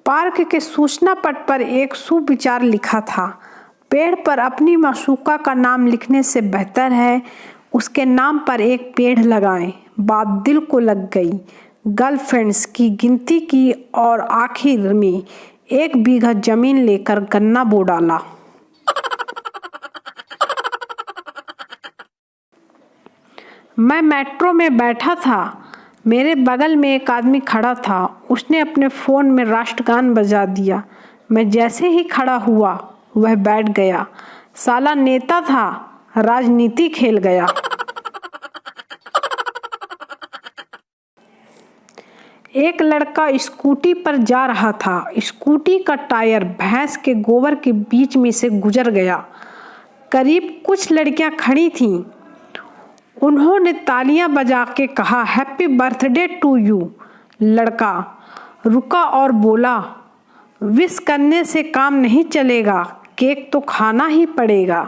Park के सूचना पट पर एक सुविचार लिखा था, पेड़ पर अपनी माशूका का नाम लिखने से बेहतर है उसके नाम पर एक पेड़ लगाएं। बात दिल को लग गई। गर्लफ्रेंड्स की गिनती की और आखिर में 1 बीघा जमीन लेकर गन्ना बो डाला। मैं मेट्रो में बैठा था, मेरे बगल में एक आदमी खड़ा था। उसने अपने फ़ोन में राष्ट्रगान बजा दिया। मैं जैसे ही खड़ा हुआ वह बैठ गया। साला नेता था, राजनीति खेल गया। एक लड़का स्कूटी पर जा रहा था। स्कूटी का टायर भैंस के गोबर के बीच में से गुजर गया। करीब कुछ लड़कियां खड़ी थीं। उन्होंने तालियां बजा के कहा, हैप्पी बर्थडे टू यू। लड़का रुका और बोला, विश करने से काम नहीं चलेगा, केक तो खाना ही पड़ेगा।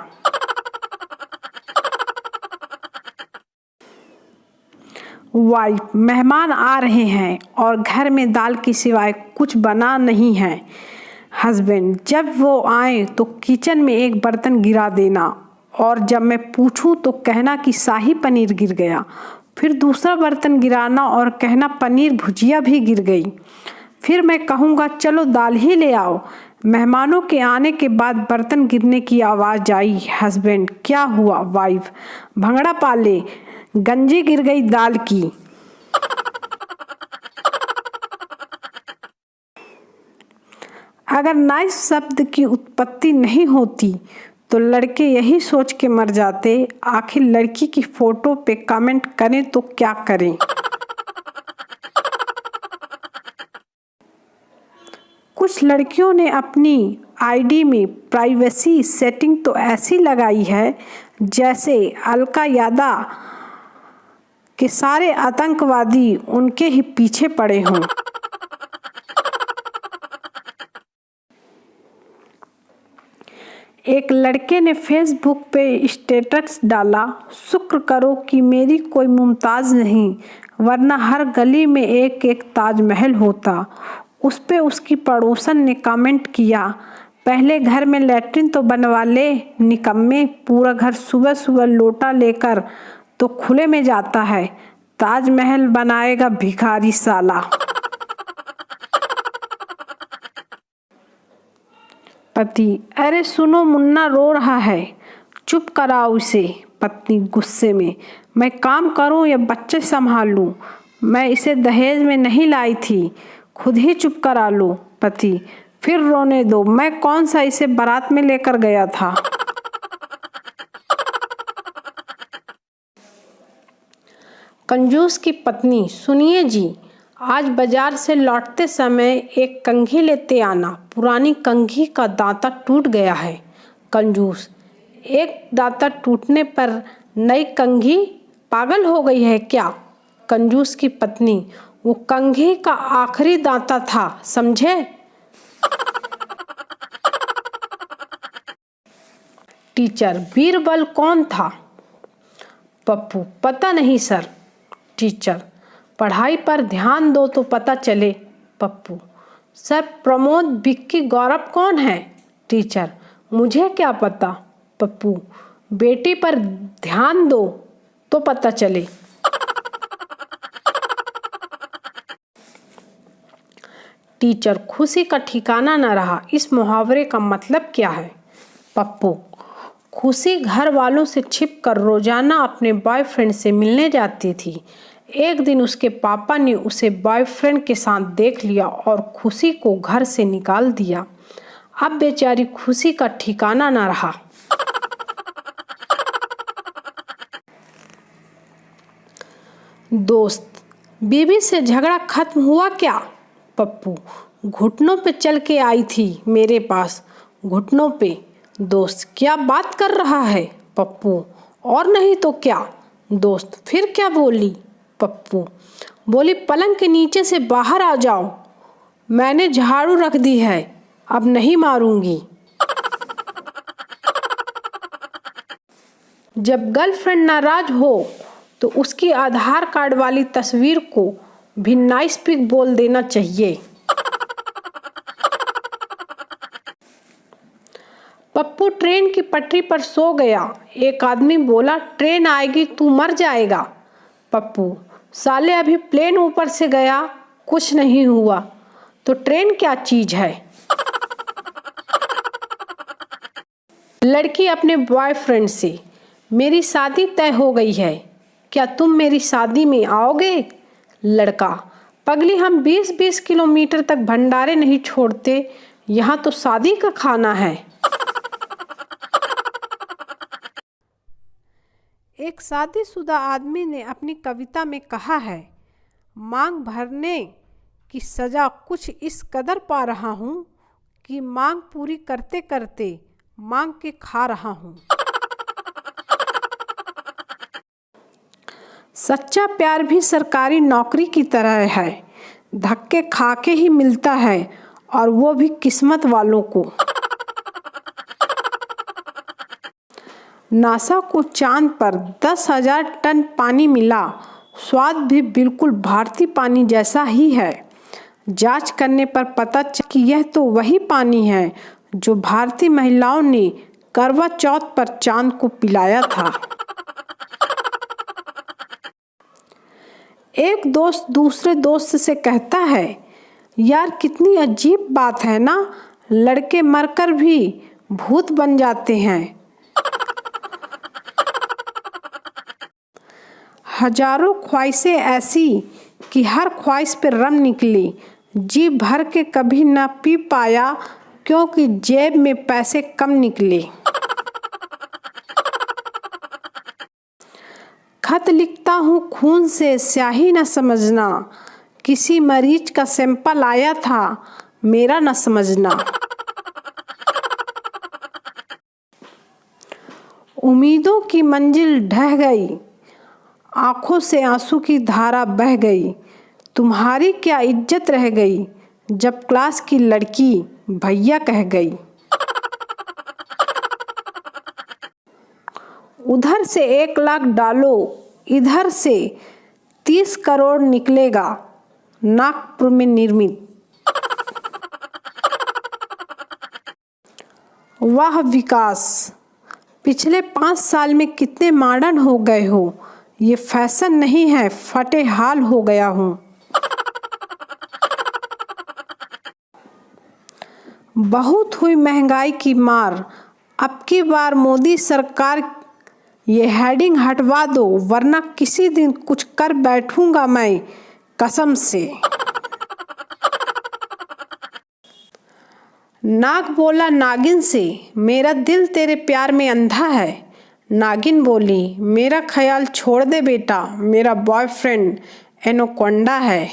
वाइफ, मेहमान आ रहे हैं और घर में दाल के सिवाय कुछ बना नहीं है। हस्बैंड, जब वो आए तो किचन में एक बर्तन गिरा देना और जब मैं पूछूं तो कहना कि शाही पनीर गिर गया। फिर दूसरा बर्तन गिराना और कहना पनीर भुजिया भी गिर गई। फिर मैं कहूँगा चलो दाल ही ले आओ। मेहमानों के आने के बाद बर्तन गिरने की आवाज़ आई। हस्बैंड, क्या हुआ? वाइफ, भंगड़ा पाले, गंजी गिर गई दाल की। अगर नाइस शब्द की उत्पत्ति नहीं होती तो लड़के यही सोच के मर जाते, आखिर लड़की की फोटो पे कमेंट करें तो क्या करें। कुछ लड़कियों ने अपनी आईडी में प्राइवेसी सेटिंग तो ऐसी लगाई है जैसे अलका यादव के सारे आतंकवादी उनके ही पीछे पड़े हों। एक लड़के ने फेसबुक पे स्टेटस डाला, शुक्र करो कि मेरी कोई मुमताज नहीं, वरना हर गली में एक एक ताजमहल होता। उस पे उसकी पड़ोसन ने कमेंट किया, पहले घर में लैट्रिन तो बनवा ले निकम्मे, पूरा घर सुबह सुबह लोटा लेकर तो खुले में जाता है, ताजमहल बनाएगा भिखारी साला। पति, अरे सुनो मुन्ना रो रहा है, चुप कराओ उसे। पत्नी गुस्से में, मैं काम करूं या बच्चे संभालूं? मैं इसे दहेज में नहीं लाई थी, खुद ही चुप करा लो। पति, फिर रोने दो, मैं कौन सा इसे बारात में लेकर गया था। कंजूस की पत्नी, सुनिए जी, आज बाजार से लौटते समय एक कंघी लेते आना, पुरानी कंघी का दांता टूट गया है। कंजूस, एक दांता टूटने पर नई कंघी पागल हो गई है क्या? कंजूस की पत्नी, वो कंघी का आखिरी दांता था, समझे? टीचर, बीरबल कौन था? पप्पू, पता नहीं सर। टीचर, पढ़ाई पर ध्यान दो तो पता चले। पप्पू, सर प्रमोद, विक्की, गौरव कौन है? टीचर, मुझे क्या पता। पप्पू, बेटी पर ध्यान दो तो पता चले। टीचर, खुशी का ठिकाना न रहा, इस मुहावरे का मतलब क्या है? पप्पू, खुशी घर वालों से छिपकर रोजाना अपने बॉयफ्रेंड से मिलने जाती थी। एक दिन उसके पापा ने उसे बॉयफ्रेंड के साथ देख लिया और खुशी को घर से निकाल दिया। अब बेचारी खुशी का ठिकाना न रहा। दोस्त, बीवी से झगड़ा खत्म हुआ क्या? पप्पू, घुटनों पे चल के आई थी मेरे पास, घुटनों पे। दोस्त, क्या बात कर रहा है? पप्पू, और नहीं तो क्या। दोस्त, फिर क्या बोली? पप्पू, बोली पलंग के नीचे से बाहर आ जाओ, मैंने झाड़ू रख दी है, अब नहीं मारूंगी। जब गर्लफ्रेंड नाराज हो तो उसकी आधार कार्ड वाली तस्वीर को भी नाइस पिक बोल देना चाहिए। पप्पू ट्रेन की पटरी पर सो गया। एक आदमी बोला, ट्रेन आएगी तू मर जाएगा। पप्पू, साले अभी प्लेन ऊपर से गया, कुछ नहीं हुआ। तो ट्रेन क्या चीज है? लड़की अपने बॉयफ्रेंड से, मेरी शादी तय हो गई है, क्या तुम मेरी शादी में आओगे? लड़का, पगली हम 20-20 किलोमीटर तक भंडारे नहीं छोड़ते, यहाँ तो शादी का खाना है। एक शादीशुदा आदमी ने अपनी कविता में कहा है, मांग भरने की सजा कुछ इस कदर पा रहा हूँ कि मांग पूरी करते करते मांग के खा रहा हूँ। सच्चा प्यार भी सरकारी नौकरी की तरह है, धक्के खा के ही मिलता है और वो भी किस्मत वालों को। नासा को चांद पर 10,000 टन पानी मिला, स्वाद भी बिल्कुल भारतीय पानी जैसा ही है। जांच करने पर पता चला कि यह तो वही पानी है जो भारतीय महिलाओं ने करवा चौथ पर चांद को पिलाया था। एक दोस्त दूसरे दोस्त से कहता है, यार कितनी अजीब बात है ना, लड़के मरकर भी भूत बन जाते हैं। हजारों ख्वाहिशें ऐसी कि हर ख्वाहिश पे रम निकली, जी भर के कभी न पी पाया क्योंकि जेब में पैसे कम निकले। खत लिखता हूँ खून से स्याही न समझना, किसी मरीज का सैंपल आया था मेरा न समझना। उम्मीदों की मंजिल ढह गई, आंखों से आंसू की धारा बह गई, तुम्हारी क्या इज्जत रह गई जब क्लास की लड़की भैया कह गई। उधर से 1 लाख डालो, इधर से 30 करोड़ निकलेगा नागपुर में निर्मित। वाह विकास, पिछले 5 साल में कितने मॉडर्न हो गए हो, ये फैशन नहीं है फटे हाल हो गया हूँ। बहुत हुई महंगाई की मार, अब की बार मोदी सरकार ये हेडिंग हटवा दो वरना किसी दिन कुछ कर बैठूंगा मैं कसम से। नाग बोला नागिन से, मेरा दिल तेरे प्यार में अंधा है। नागिन बोली, मेरा ख्याल छोड़ दे बेटा, मेरा बॉयफ्रेंड एनाकोंडा है।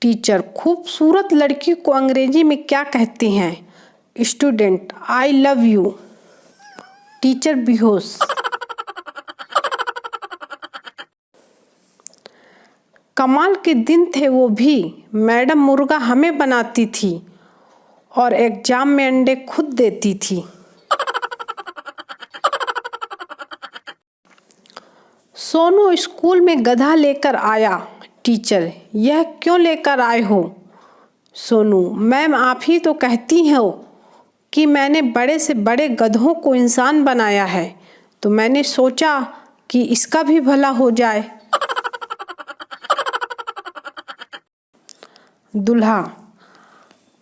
टीचर, खूबसूरत लड़की को अंग्रेजी में क्या कहते हैं? Student, I love you. Teacher बेहोश। कमाल के दिन थे वो भी, मैडम मुर्गा हमें बनाती थी और एग्जाम में अंडे खुद देती थी। सोनू स्कूल में गधा लेकर आया। टीचर, यह क्यों लेकर आए हो? सोनू, मैम आप ही तो कहती हो कि मैंने बड़े से बड़े गधों को इंसान बनाया है, तो मैंने सोचा कि इसका भी भला हो जाए। दूल्हा,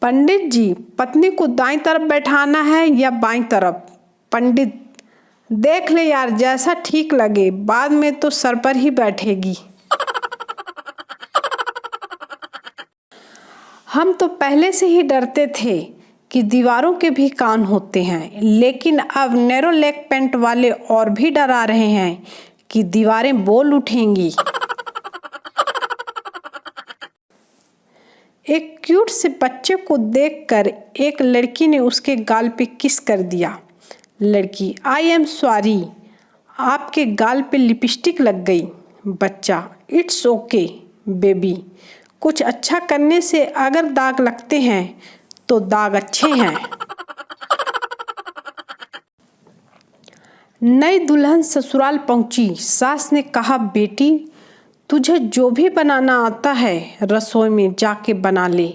पंडित जी, पत्नी को दाईं तरफ बैठाना है या बाईं तरफ? पंडित, देख ले यार जैसा ठीक लगे, बाद में तो सर पर ही बैठेगी। हम तो पहले से ही डरते थे कि दीवारों के भी कान होते हैं, लेकिन अब नैरो लेग पैंट वाले और भी डरा रहे हैं कि दीवारें बोल उठेंगी। एक क्यूट से बच्चे को देखकर एक लड़की ने उसके गाल पे किस कर दिया। लड़की, आई एम सॉरी, आपके गाल पे लिपस्टिक लग गई। बच्चा, इट्स ओके बेबी, कुछ अच्छा करने से अगर दाग लगते हैं तो दाग अच्छे हैं। नई दुल्हन ससुराल पहुंची। सास ने कहा, बेटी तुझे जो भी बनाना आता है रसोई में जाके बना ले,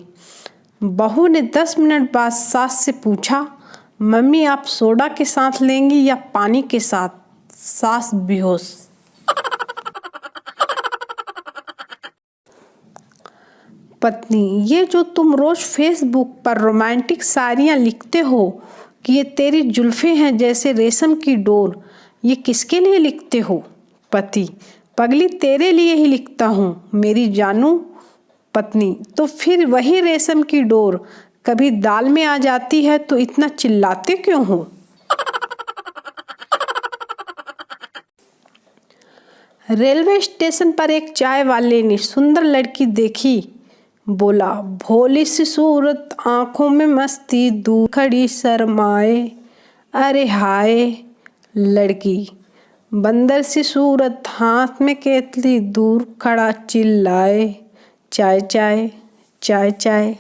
बहू ने 10 मिनट बाद सास से पूछा, मम्मी आप सोडा के साथ लेंगी या पानी के साथ? सास बेहोश। पत्नी, ये जो तुम रोज फेसबुक पर रोमांटिक शायरियाँ लिखते हो कि ये तेरी जुल्फें हैं जैसे रेशम की डोर, ये किसके लिए लिखते हो? पति, पगली तेरे लिए ही लिखता हूँ मेरी जानू। पत्नी, तो फिर वही रेशम की डोर कभी दाल में आ जाती है तो इतना चिल्लाते क्यों हो? रेलवे स्टेशन पर एक चाय वाले ने सुंदर लड़की देखी, बोला, भोली सी सूरत, आंखों में मस्ती, दूर खड़ी शर्माए। अरे हाय। लड़की, बंदर सी सूरत, हाथ में केतली, दूर खड़ा चिल्लाए, चाय चाय चाय चाय।